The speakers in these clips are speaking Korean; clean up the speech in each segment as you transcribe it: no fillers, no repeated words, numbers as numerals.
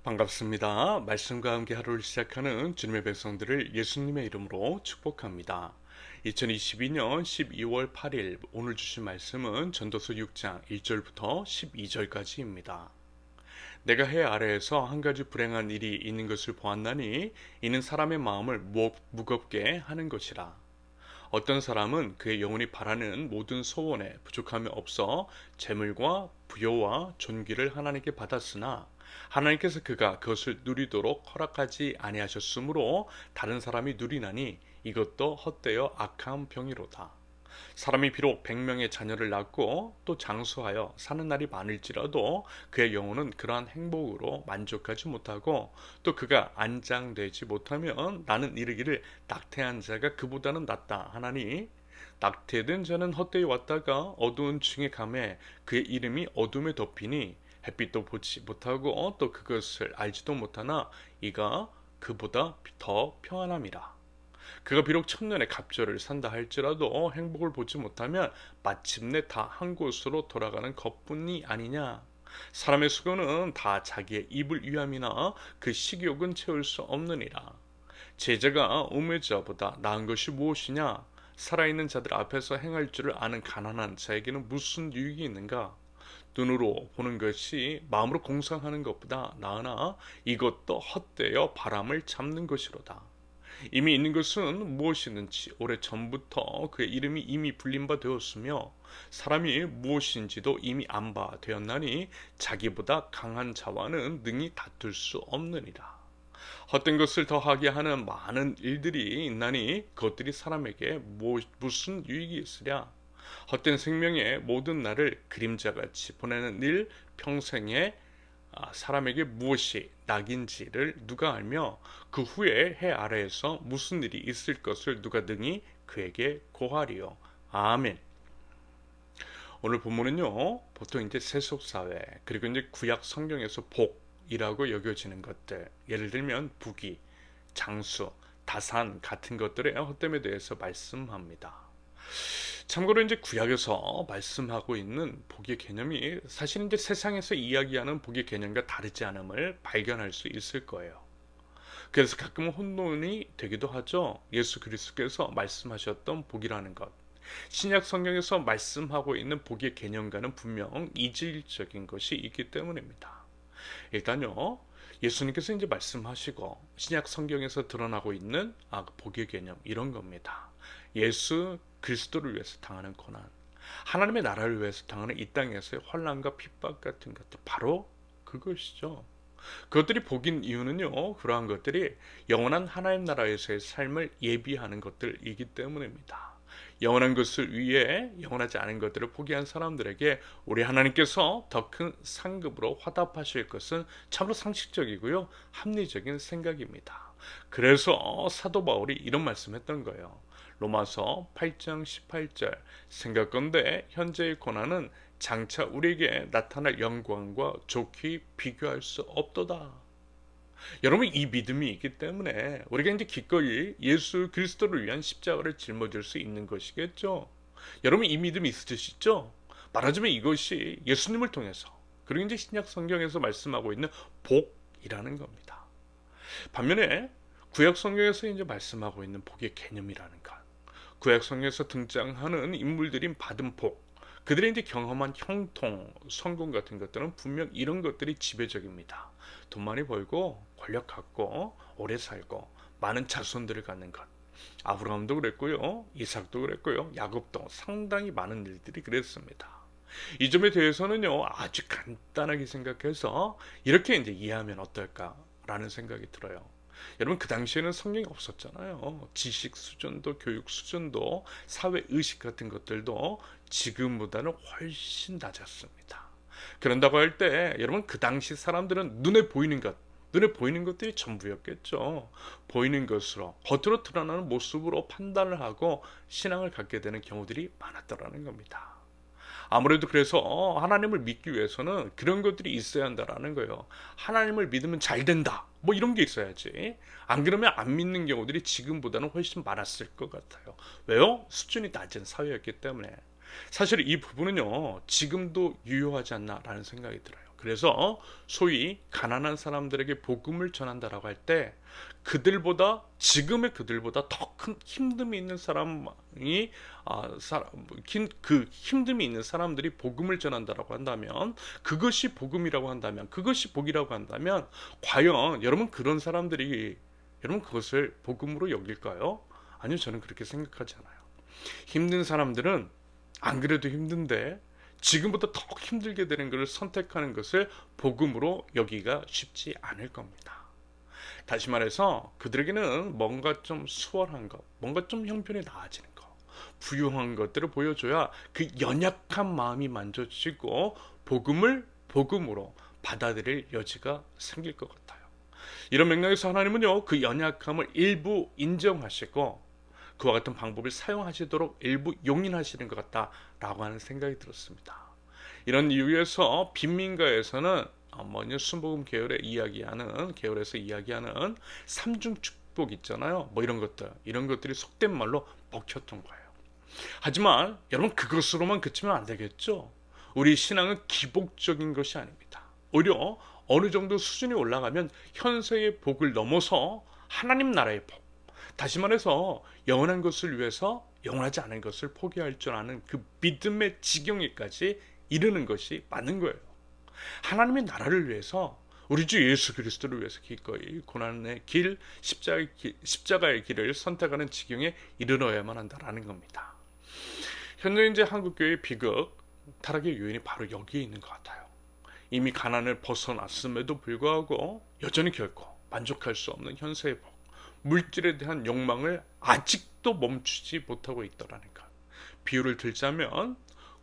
반갑습니다. 말씀과 함께 하루를 시작하는 주님의 백성들을 예수님의 이름으로 축복합니다. 2022년 12월 8일 오늘 주신 말씀은 전도서 6장 1절부터 12절까지입니다. 내가 해 아래에서 한 가지 불행한 일이 있는 것을 보았나니 이는 사람의 마음을 무겁게 하는 것이라. 어떤 사람은 그의 영혼이 바라는 모든 소원에 부족함이 없어 재물과 부여와 존귀를 하나님께 받았으나 하나님께서 그가 그것을 누리도록 허락하지 아니하셨으므로 다른 사람이 누리나니 이것도 헛되어 악한 병이로다. 사람이 비록 100명의 자녀를 낳고 또 장수하여 사는 날이 많을지라도 그의 영혼은 그러한 행복으로 만족하지 못하고 또 그가 안장되지 못하면 나는 이르기를 낙태한 자가 그보다는 낫다 하나니 낙태된 자는 헛되이 왔다가 어두운 층에 감해 그의 이름이 어둠에 덮이니 햇빛도 보지 못하고 또 그것을 알지도 못하나 이가 그보다 더 평안함이라. 그가 비록 천년의 갑절을 산다 할지라도 행복을 보지 못하면 마침내 다 한 곳으로 돌아가는 것뿐이 아니냐. 사람의 수고는 다 자기의 입을 위함이나 그 식욕은 채울 수 없느니라. 제자가 우매자보다 나은 것이 무엇이냐? 살아있는 자들 앞에서 행할 줄을 아는 가난한 자에게는 무슨 유익이 있는가? 눈으로 보는 것이 마음으로 공상하는 것보다 나으나 이것도 헛되어 바람을 잡는 것이로다. 이미 있는 것은 무엇이든지 오래 전부터 그의 이름이 이미 불린 바 되었으며 사람이 무엇인지도 이미 안 바 되었나니 자기보다 강한 자와는 능히 다툴 수 없느니라. 헛된 것을 더하게 하는 많은 일들이 있나니 그것들이 사람에게 무슨 유익이 있으랴. 헛된 생명의 모든 날을 그림자같이 보내는 일 평생에 사람에게 무엇이 낙인지를 누가 알며 그 후에 해 아래에서 무슨 일이 있을 것을 누가 능히 그에게 고하리요. 아멘. 오늘 본문은요, 보통 이제 세속사회, 그리고 이제 구약 성경에서 복이라고 여겨지는 것들, 예를 들면 부귀, 장수, 다산 같은 것들의 헛됨에 대해서 말씀합니다. 참고로 이제 구약에서 말씀하고 있는 복의 개념이 사실 이제 세상에서 이야기하는 복의 개념과 다르지 않음을 발견할 수 있을 거예요. 그래서 가끔은 혼돈이 되기도 하죠. 예수 그리스도께서 말씀하셨던 복이라는 것. 신약 성경에서 말씀하고 있는 복의 개념과는 분명 이질적인 것이 있기 때문입니다. 일단요, 예수님께서 이제 말씀하시고 신약 성경에서 드러나고 있는 복의 개념 이런 겁니다. 예수 그리스도를 위해서 당하는 고난, 하나님의 나라를 위해서 당하는 이 땅에서의 환난과 핍박 같은 것들 바로 그것이죠. 그것들이 복인 이유는요, 그러한 것들이 영원한 하나님 나라에서의 삶을 예비하는 것들이기 때문입니다. 영원한 것을 위해 영원하지 않은 것들을 포기한 사람들에게 우리 하나님께서 더 큰 상급으로 화답하실 것은 참으로 상식적이고요, 합리적인 생각입니다. 그래서 사도 바울이 이런 말씀했던 거예요. 로마서 8장 18절, 생각건대 현재의 고난은 장차 우리에게 나타날 영광과 좋게 비교할 수 없도다. 여러분, 이 믿음이 있기 때문에 우리가 이제 기꺼이 예수 그리스도를 위한 십자가를 짊어질 수 있는 것이겠죠. 여러분, 이 믿음이 있으시죠? 말하자면 이것이 예수님을 통해서, 그리고 이제 신약 성경에서 말씀하고 있는 복이라는 겁니다. 반면에 구약 성경에서 이제 말씀하고 있는 복의 개념이라는 것, 구약 성경에서 등장하는 인물들이 받은 복, 그들의 이제 경험한 형통, 성공 같은 것들은 분명 이런 것들이 지배적입니다. 돈 많이 벌고, 권력 갖고, 오래 살고, 많은 자손들을 갖는 것. 아브라함도 그랬고요, 이삭도 그랬고요, 야곱도 상당히 많은 일들이 그랬습니다. 이 점에 대해서는요, 아주 간단하게 생각해서 이렇게 이제 이해하면 어떨까라는 생각이 들어요. 여러분, 그 당시에는 성경이 없었잖아요. 지식 수준도 교육 수준도 사회 의식 같은 것들도 지금보다는 훨씬 낮았습니다. 그런다고 할 때 여러분, 그 당시 사람들은 눈에 보이는 것들이 전부였겠죠. 보이는 것으로 겉으로 드러나는 모습으로 판단을 하고 신앙을 갖게 되는 경우들이 많았더라는 겁니다. 아무래도 그래서 하나님을 믿기 위해서는 그런 것들이 있어야 한다라는 거예요. 하나님을 믿으면 잘 된다, 뭐 이런 게 있어야지. 안 그러면 안 믿는 경우들이 지금보다는 훨씬 많았을 것 같아요. 왜요? 수준이 낮은 사회였기 때문에. 사실 이 부분은요, 지금도 유효하지 않나라는 생각이 들어요. 그래서 소위 가난한 사람들에게 복음을 전한다라고 할 때 그들보다 지금의 그들보다 더 큰 힘듦이 있는 사람이 그 힘듦이 있는 사람들이 복음을 전한다라고 한다면, 그것이 복음이라고 한다면, 그것이 복이라고 한다면, 과연 여러분 그런 사람들이 여러분 그것을 복음으로 여길까요? 아니요, 저는 그렇게 생각하지 않아요. 힘든 사람들은 안 그래도 힘든데 지금보다 더 힘들게 되는 것을 선택하는 것을 복음으로 여기가 쉽지 않을 겁니다. 다시 말해서 그들에게는 뭔가 좀 수월한 것, 뭔가 좀 형편이 나아지는 것, 부유한 것들을 보여줘야 그 연약한 마음이 만져지고 복음을 복음으로 받아들일 여지가 생길 것 같아요. 이런 맥락에서 하나님은요, 그 연약함을 일부 인정하시고 그와 같은 방법을 사용하시도록 일부 용인하시는 것 같다라고 하는 생각이 들었습니다. 이런 이유에서 빈민가에서는 순복음 계열에서 이야기하는 삼중 축복 있잖아요. 이런 것들이 속된 말로 먹혔던 거예요. 하지만 여러분 그것으로만 그치면 안 되겠죠. 우리 신앙은 기복적인 것이 아닙니다. 오히려 어느 정도 수준이 올라가면 현세의 복을 넘어서 하나님 나라의 복, 다시 말해서 영원한 것을 위해서 영원하지 않은 것을 포기할 줄 아는 그 믿음의 지경에까지 이르는 것이 맞는 거예요. 하나님의 나라를 위해서, 우리 주 예수 그리스도를 위해서 기꺼이 고난의 길, 십자가의 길을 선택하는 지경에 이르러야만 한다라는 겁니다. 현재 이제 한국교회의 비극, 타락의 요인이 바로 여기에 있는 것 같아요. 이미 가난을 벗어났음에도 불구하고 여전히 결코 만족할 수 없는 현세의 복, 물질에 대한 욕망을 아직도 멈추지 못하고 있더라는 것. 비유를 들자면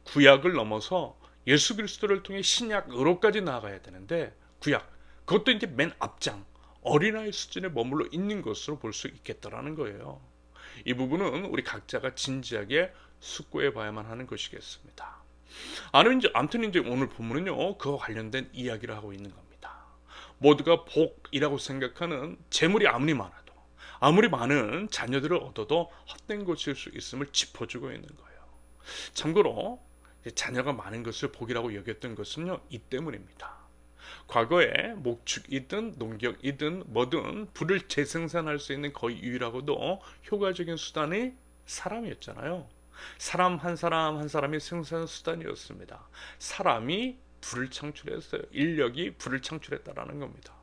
구약을 넘어서 예수 그리스도를 통해 신약으로까지 나아가야 되는데, 구약, 그것도 이제 맨 앞장 어린아이 수준에 머물러 있는 것으로 볼 수 있겠다라는 거예요. 이 부분은 우리 각자가 진지하게 숙고해 봐야만 하는 것이겠습니다. 아무튼 이제 오늘 본문은요, 그와 관련된 이야기를 하고 있는 겁니다. 모두가 복이라고 생각하는 재물이 아무리 많은 자녀들을 얻어도 헛된 것일 수 있음을 짚어주고 있는 거예요. 참고로 자녀가 많은 것을 복이라고 여겼던 것은요, 이 때문입니다. 과거에 목축이든 농경이든 뭐든 부를 재생산할 수 있는 거의 유일하고도 효과적인 수단이 사람이었잖아요. 사람 한 사람 한 사람이 생산 수단이었습니다. 사람이 불을 창출했어요. 인력이 불을 창출했다라는 겁니다.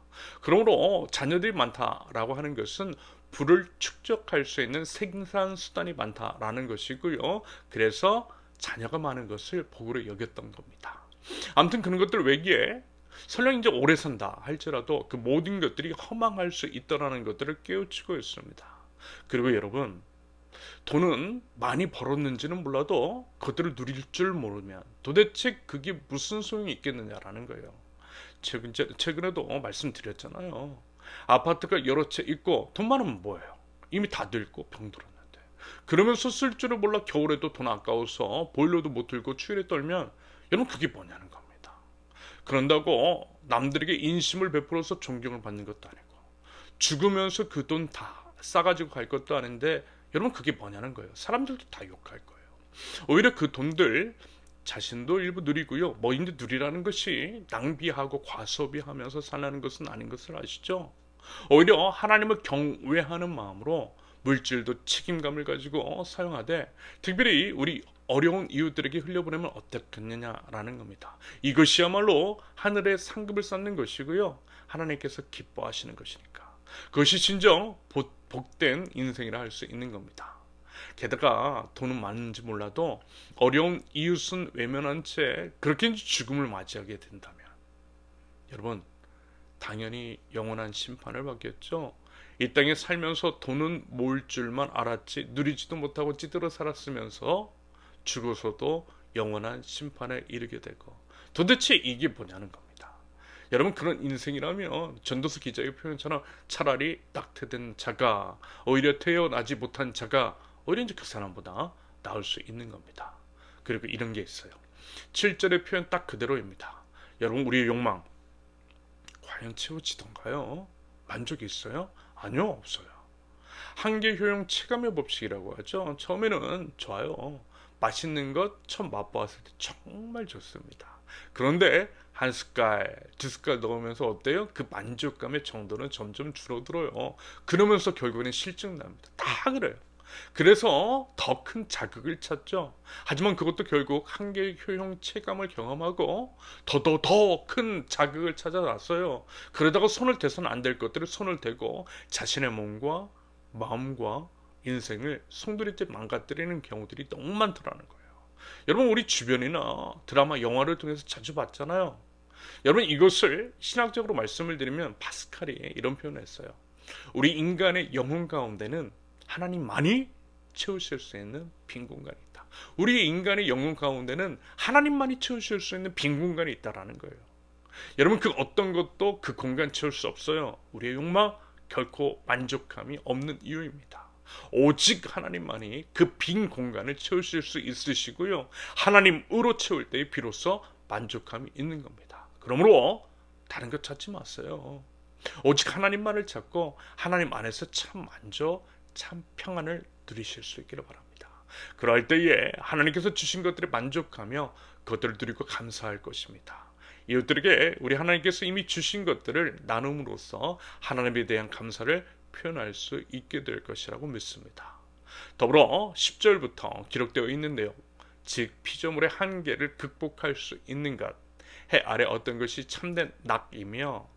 그러므로 자녀들이 많다라고 하는 것은 불을 축적할 수 있는 생산 수단이 많다라는 것이고요. 그래서 자녀가 많은 것을 복으로 여겼던 겁니다. 아무튼 그런 것들 외기에 설령 이제 오래 산다 할지라도 그 모든 것들이 허망할 수 있다라는 것들을 깨우치고 있습니다. 그리고 여러분, 돈은 많이 벌었는지는 몰라도 그것들을 누릴 줄 모르면 도대체 그게 무슨 소용이 있겠느냐라는 거예요. 최근에도 말씀드렸잖아요. 아파트가 여러 채 있고 돈 많으면 뭐예요? 이미 다 늙고 병들었는데. 그러면서 쓸 줄을 몰라 겨울에도 돈 아까워서 보일러도 못 들고 추위에 떨면 여러분 그게 뭐냐는 겁니다. 그런다고 남들에게 인심을 베풀어서 존경을 받는 것도 아니고 죽으면서 그 돈 다 싸가지고 갈 것도 아닌데 여러분 그게 뭐냐는 거예요. 사람들도 다 욕할 거예요. 오히려 그 돈들 자신도 일부 누리고요. 이제 누리라는 것이 낭비하고 과소비하면서 살라는 것은 아닌 것을 아시죠? 오히려 하나님을 경외하는 마음으로 물질도 책임감을 가지고 사용하되 특별히 우리 어려운 이웃들에게 흘려보내면 어떻겠느냐라는 겁니다. 이것이야말로 하늘의 상급을 쌓는 것이고요. 하나님께서 기뻐하시는 것이니까. 그것이 진정 복된 인생이라 할 수 있는 겁니다. 게다가 돈은 많은지 몰라도 어려운 이웃은 외면한 채 그렇게 죽음을 맞이하게 된다면 여러분 당연히 영원한 심판을 받겠죠. 이 땅에 살면서 돈은 모을 줄만 알았지 누리지도 못하고 찌들어 살았으면서 죽어서도 영원한 심판에 이르게 되고 도대체 이게 뭐냐는 겁니다. 여러분 그런 인생이라면 전도서 기자의 표현처럼 차라리 낙태된 자가 오히려 태어나지 못한 자가 오히려 이제 그 사람보다 나을 수 있는 겁니다. 그리고 이런 게 있어요. 7절의 표현 딱 그대로입니다. 여러분 우리의 욕망 과연 채워지던가요? 만족이 있어요? 아니요, 없어요. 한계 효용 체감의 법칙이라고 하죠. 처음에는 좋아요. 맛있는 것 처음 맛보았을 때 정말 좋습니다. 그런데 한 숟갈, 두 숟갈 넣으면서 어때요? 그 만족감의 정도는 점점 줄어들어요. 그러면서 결국에는 실증납니다. 다 그래요. 그래서 더 큰 자극을 찾죠. 하지만 그것도 결국 한계의 효용 체감을 경험하고 더 큰 자극을 찾아 나서요. 그러다가 손을 대서는 안 될 것들을 손을 대고 자신의 몸과 마음과 인생을 송두리째 망가뜨리는 경우들이 너무 많더라는 거예요. 여러분, 우리 주변이나 드라마, 영화를 통해서 자주 봤잖아요. 여러분, 이것을 신학적으로 말씀을 드리면 파스칼이 이런 표현을 했어요. 우리 인간의 영혼 가운데는 하나님만이 채우실 수 있는 빈 공간이 있다. 우리 인간의 영혼 가운데는 하나님만이 채우실 수 있는 빈 공간이 있다라는 거예요. 여러분, 그 어떤 것도 그 공간 채울 수 없어요. 우리의 욕망 결코 만족감이 없는 이유입니다. 오직 하나님만이 그 빈 공간을 채우실 수 있으시고요. 하나님으로 채울 때에 비로소 만족감이 있는 겁니다. 그러므로 다른 것 찾지 마세요. 오직 하나님만을 찾고 하나님 안에서 참 만족, 참 평안을 누리실 수 있기를 바랍니다. 그럴 때에 하나님께서 주신 것들에 만족하며 그것들을 누리고 감사할 것입니다. 이웃들에게 우리 하나님께서 이미 주신 것들을 나눔으로써 하나님에 대한 감사를 표현할 수 있게 될 것이라고 믿습니다. 더불어 10절부터 기록되어 있는데요. 즉 피조물의 한계를 극복할 수 있는 것, 해 아래 어떤 것이 참된 낙이며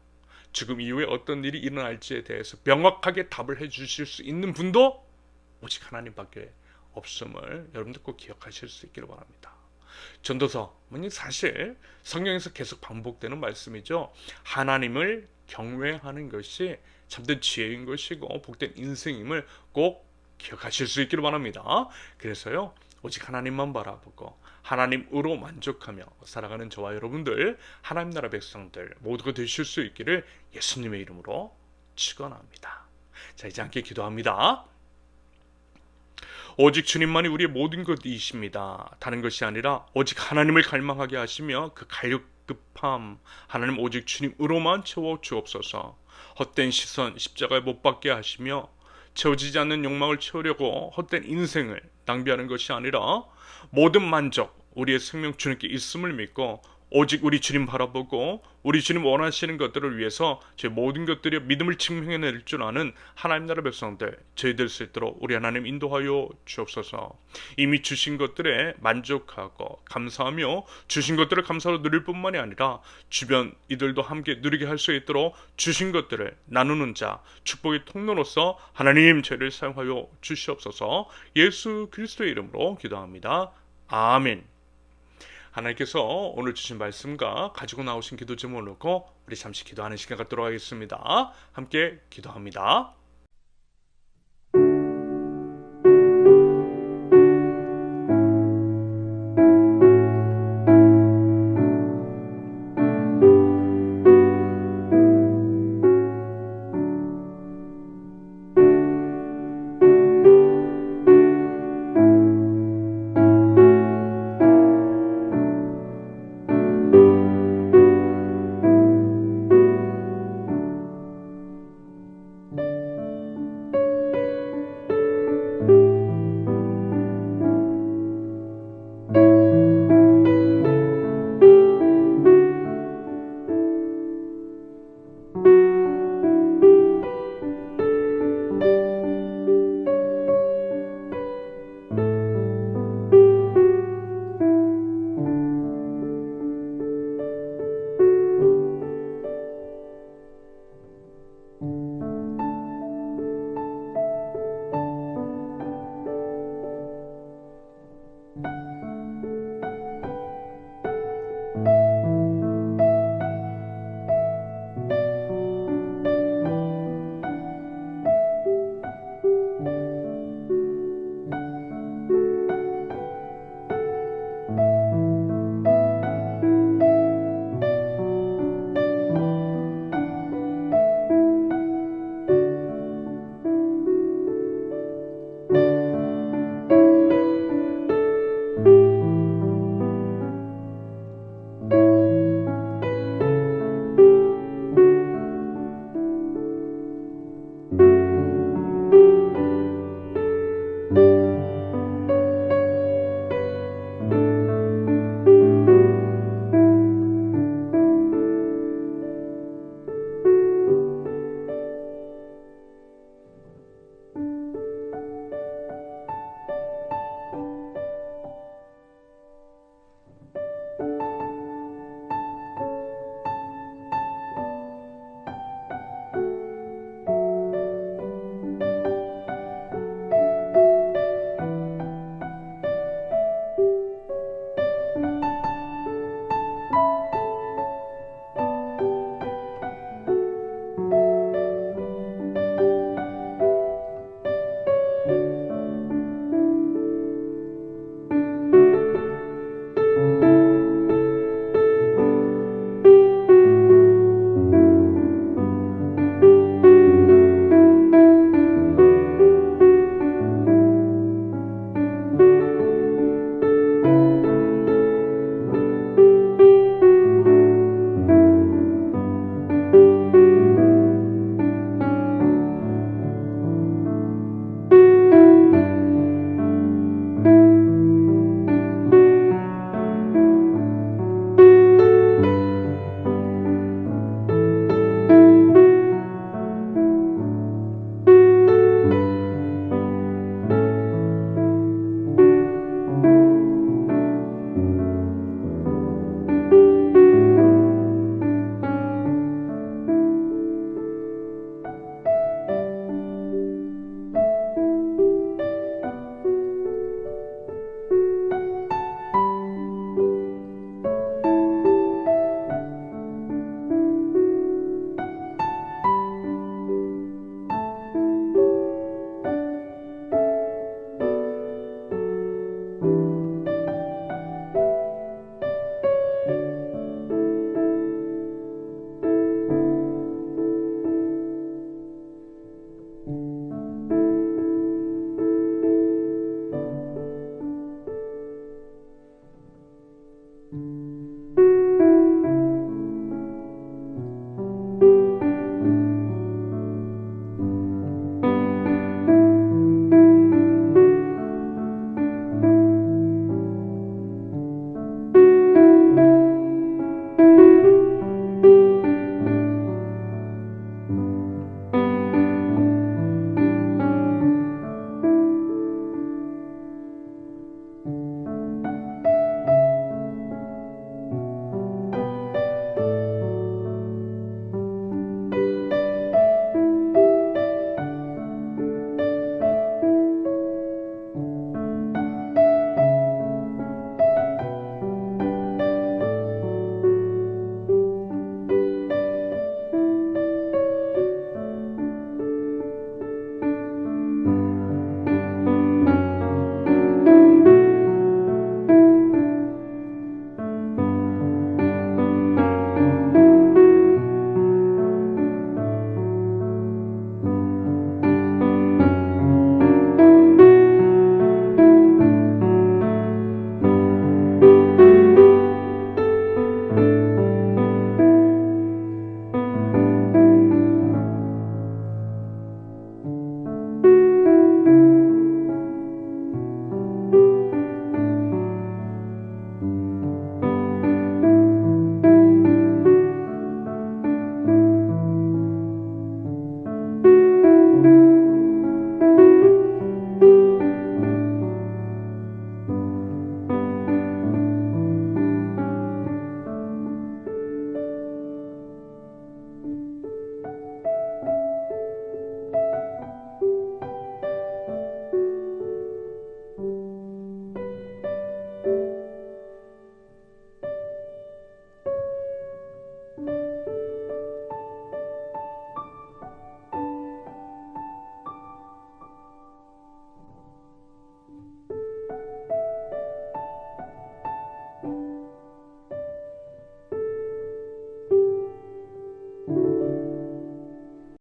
죽음 이후에 어떤 일이 일어날지에 대해서 명확하게 답을 해주실 수 있는 분도 오직 하나님밖에 없음을 여러분들 꼭 기억하실 수 있기를 바랍니다. 전도서, 사실 성경에서 계속 반복되는 말씀이죠. 하나님을 경외하는 것이 참된 지혜인 것이고 복된 인생임을 꼭 기억하실 수 있기를 바랍니다. 그래서요, 오직 하나님만 바라보고 하나님으로 만족하며 살아가는 저와 여러분들, 하나님 나라 백성들 모두가 되실 수 있기를 예수님의 이름으로 축원합니다. 자, 이제 함께 기도합니다. 오직 주님만이 우리의 모든 것이십니다. 다른 것이 아니라 오직 하나님을 갈망하게 하시며 그 갈급함 하나님 오직 주님으로만 채워 주옵소서. 헛된 시선 십자가에 못 박게 하시며 채워지지 않는 욕망을 채우려고 헛된 인생을 낭비하는 것이 아니라 모든 만족 우리의 생명 주님께 있음을 믿고 오직 우리 주님 바라보고 우리 주님 원하시는 것들을 위해서 제 모든 것들이 믿음을 증명해낼 줄 아는 하나님 나라 백성들 저희들 수 있도록 우리 하나님 인도하여 주옵소서. 이미 주신 것들에 만족하고 감사하며 주신 것들을 감사로 누릴 뿐만이 아니라 주변 이들도 함께 누리게 할 수 있도록 주신 것들을 나누는 자 축복의 통로로서 하나님 저희를 사용하여 주시옵소서. 예수 그리스도의 이름으로 기도합니다. 아멘. 하나님께서 오늘 주신 말씀과 가지고 나오신 기도 제목을 놓고 우리 잠시 기도하는 시간 갖도록 하겠습니다. 함께 기도합니다.